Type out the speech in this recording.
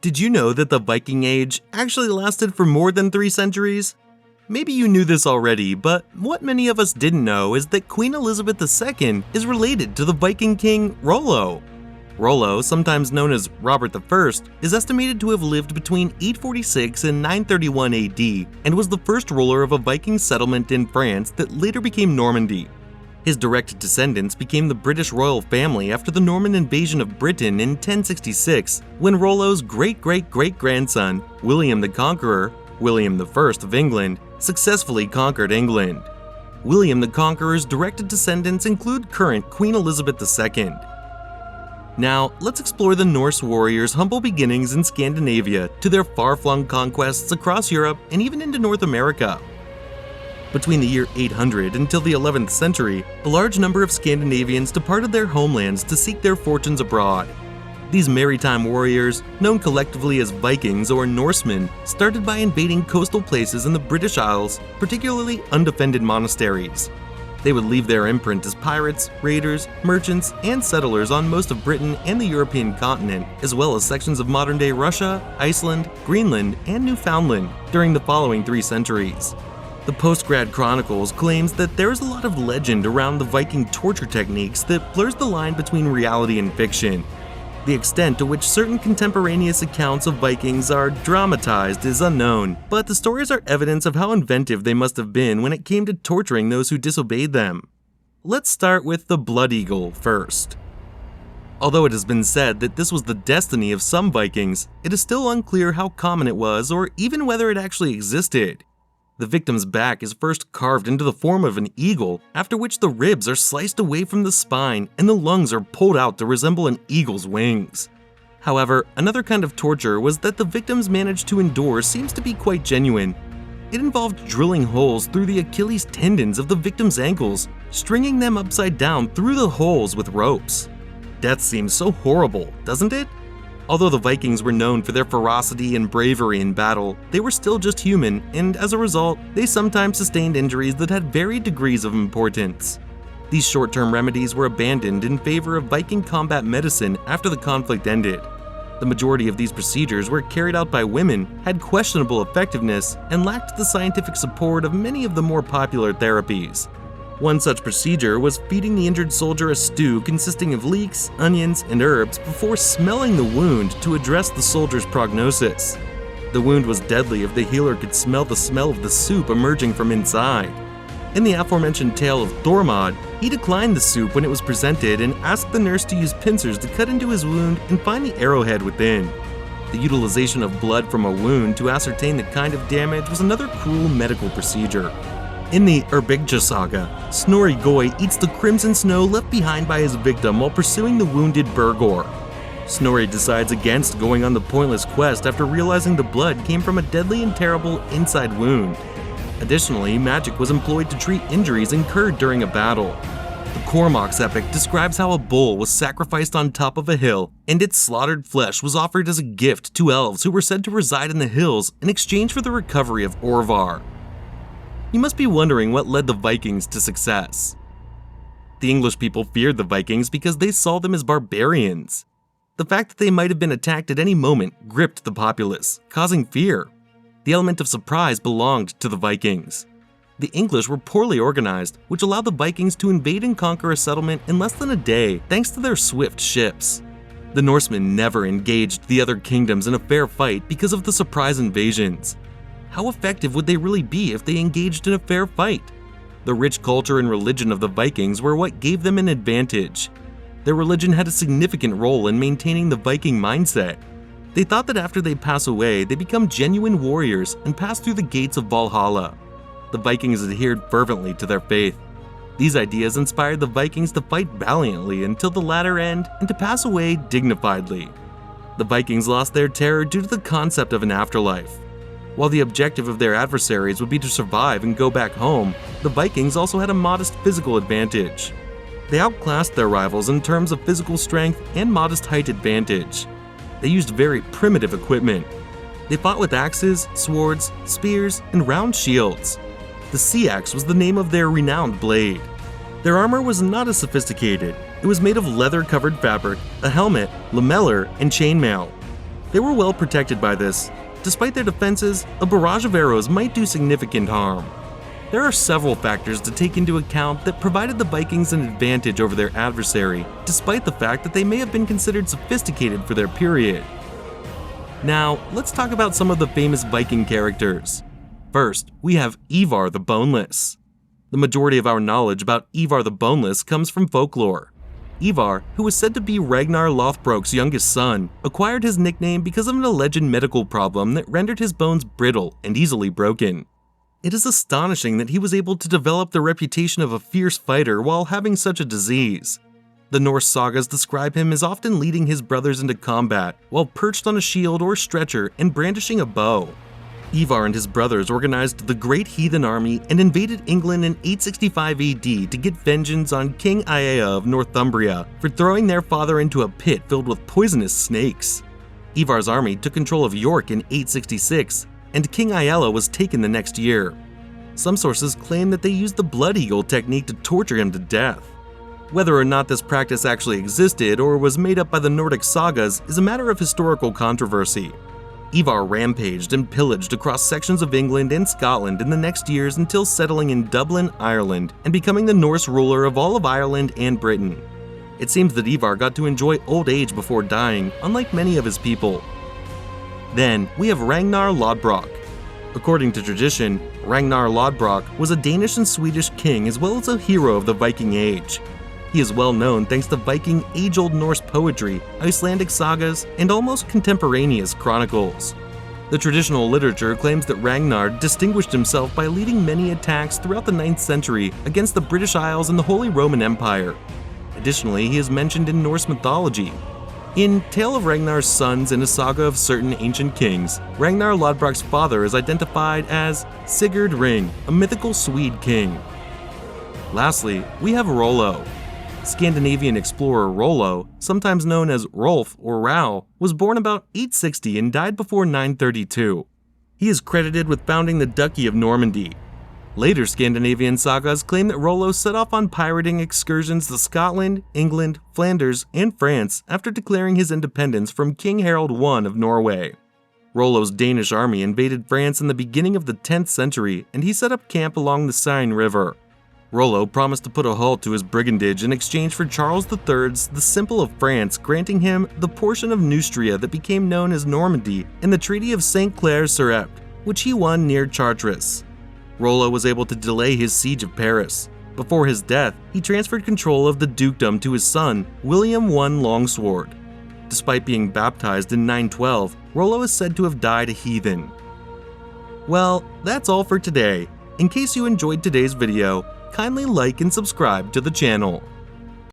Did you know that the Viking Age actually lasted for more than 3 centuries? Maybe you knew this already, but what many of us didn't know is that Queen Elizabeth II is related to the Viking King Rollo. Rolo, sometimes known as Robert I, is estimated to have lived between 846 and 931 AD and was the first ruler of a Viking settlement in France that later became Normandy. His direct descendants became the British royal family after the Norman invasion of Britain in 1066, when Rollo's great-great-great-grandson, William the Conqueror, William I of England, successfully conquered England. William the Conqueror's direct descendants include current Queen Elizabeth II. Now, let's explore the Norse Warriors' humble beginnings in Scandinavia to their far-flung conquests across Europe and even into North America. Between the year 800 until the 11th century, a large number of Scandinavians departed their homelands to seek their fortunes abroad. These maritime warriors, known collectively as Vikings or Norsemen, started by invading coastal places in the British Isles, particularly undefended monasteries. They would leave their imprint as pirates, raiders, merchants, and settlers on most of Britain and the European continent, as well as sections of modern-day Russia, Iceland, Greenland, and Newfoundland during the following 3 centuries. The Postgrad Chronicles claims that there is a lot of legend around the Viking torture techniques that blurs the line between reality and fiction. The extent to which certain contemporaneous accounts of Vikings are dramatized is unknown, but the stories are evidence of how inventive they must have been when it came to torturing those who disobeyed them. Let's start with the Blood Eagle first. Although it has been said that this was the destiny of some Vikings, it is still unclear how common it was or even whether it actually existed. The victim's back is first carved into the form of an eagle, after which the ribs are sliced away from the spine and the lungs are pulled out to resemble an eagle's wings. However, another kind of torture was that the victims managed to endure seems to be quite genuine. It involved drilling holes through the Achilles tendons of the victim's ankles, stringing them upside down through the holes with ropes. Death seems so horrible, doesn't it? Although the Vikings were known for their ferocity and bravery in battle, they were still just human, and as a result, they sometimes sustained injuries that had varied degrees of importance. These short-term remedies were abandoned in favor of Viking combat medicine after the conflict ended. The majority of these procedures were carried out by women, had questionable effectiveness, and lacked the scientific support of many of the more popular therapies. One such procedure was feeding the injured soldier a stew consisting of leeks, onions, and herbs before smelling the wound to address the soldier's prognosis. The wound was deadly if the healer could smell the smell of the soup emerging from inside. In the aforementioned tale of Thormod, he declined the soup when it was presented and asked the nurse to use pincers to cut into his wound and find the arrowhead within. The utilization of blood from a wound to ascertain the kind of damage was another cruel medical procedure. In the Erbygja saga, Snorri Goy eats the crimson snow left behind by his victim while pursuing the wounded Bergor. Snorri decides against going on the pointless quest after realizing the blood came from a deadly and terrible inside wound. Additionally, magic was employed to treat injuries incurred during a battle. The Cormac's epic describes how a bull was sacrificed on top of a hill, and its slaughtered flesh was offered as a gift to elves who were said to reside in the hills in exchange for the recovery of Orvar. You must be wondering what led the Vikings to success. The English people feared the Vikings because they saw them as barbarians. The fact that they might have been attacked at any moment gripped the populace, causing fear. The element of surprise belonged to the Vikings. The English were poorly organized, which allowed the Vikings to invade and conquer a settlement in less than a day thanks to their swift ships. The Norsemen never engaged the other kingdoms in a fair fight because of the surprise invasions. How effective would they really be if they engaged in a fair fight? The rich culture and religion of the Vikings were what gave them an advantage. Their religion had a significant role in maintaining the Viking mindset. They thought that after they pass away, they become genuine warriors and pass through the gates of Valhalla. The Vikings adhered fervently to their faith. These ideas inspired the Vikings to fight valiantly until the latter end and to pass away dignifiedly. The Vikings lost their terror due to the concept of an afterlife. While the objective of their adversaries would be to survive and go back home, the Vikings also had a modest physical advantage. They outclassed their rivals in terms of physical strength and modest height advantage. They used very primitive equipment. They fought with axes, swords, spears, and round shields. The sea axe was the name of their renowned blade. Their armor was not as sophisticated. It was made of leather-covered fabric, a helmet, lamellar, and chainmail. They were well protected by this. Despite their defenses, a barrage of arrows might do significant harm. There are several factors to take into account that provided the Vikings an advantage over their adversary, despite the fact that they may have been considered sophisticated for their period. Now, let's talk about some of the famous Viking characters. First, we have Ivar the Boneless. The majority of our knowledge about Ivar the Boneless comes from folklore. Ivar, who was said to be Ragnar Lothbrok's youngest son, acquired his nickname because of an alleged medical problem that rendered his bones brittle and easily broken. It is astonishing that he was able to develop the reputation of a fierce fighter while having such a disease. The Norse sagas describe him as often leading his brothers into combat while perched on a shield or stretcher and brandishing a bow. Ivar and his brothers organized the Great Heathen Army and invaded England in 865 AD to get vengeance on King Ea of Northumbria for throwing their father into a pit filled with poisonous snakes. Ivar's army took control of York in 866, and King Aella was taken the next year. Some sources claim that they used the blood eagle technique to torture him to death. Whether or not this practice actually existed or was made up by the Nordic sagas is a matter of historical controversy. Ivar rampaged and pillaged across sections of England and Scotland in the next years until settling in Dublin, Ireland, and becoming the Norse ruler of all of Ireland and Britain. It seems that Ivar got to enjoy old age before dying, unlike many of his people. Then, we have Ragnar Lodbrok. According to tradition, Ragnar Lodbrok was a Danish and Swedish king as well as a hero of the Viking Age. He is well known thanks to Viking age-old Norse poetry, Icelandic sagas, and almost contemporaneous chronicles. The traditional literature claims that Ragnar distinguished himself by leading many attacks throughout the 9th century against the British Isles and the Holy Roman Empire. Additionally, he is mentioned in Norse mythology. In Tale of Ragnar's Sons and a Saga of Certain Ancient Kings, Ragnar Lodbrok's father is identified as Sigurd Ring, a mythical Swede king. Lastly, we have Rolo. Scandinavian explorer Rolo, sometimes known as Rolf or Rao, was born about 860 and died before 932. He is credited with founding the Duchy of Normandy. Later Scandinavian sagas claim that Rolo set off on pirating excursions to Scotland, England, Flanders, and France after declaring his independence from King Harold I of Norway. Rolo's Danish army invaded France in the beginning of the 10th century, and he set up camp along the Seine River. Rolo promised to put a halt to his brigandage in exchange for Charles III's The Simple of France granting him the portion of Neustria that became known as Normandy in the Treaty of St. Clair-sur-Epte, which he won near Chartres. Rolo was able to delay his siege of Paris. Before his death, he transferred control of the dukedom to his son, William I Longsword. Despite being baptized in 912, Rolo is said to have died a heathen. Well, that's all for today. In case you enjoyed today's video, kindly like and subscribe to the channel.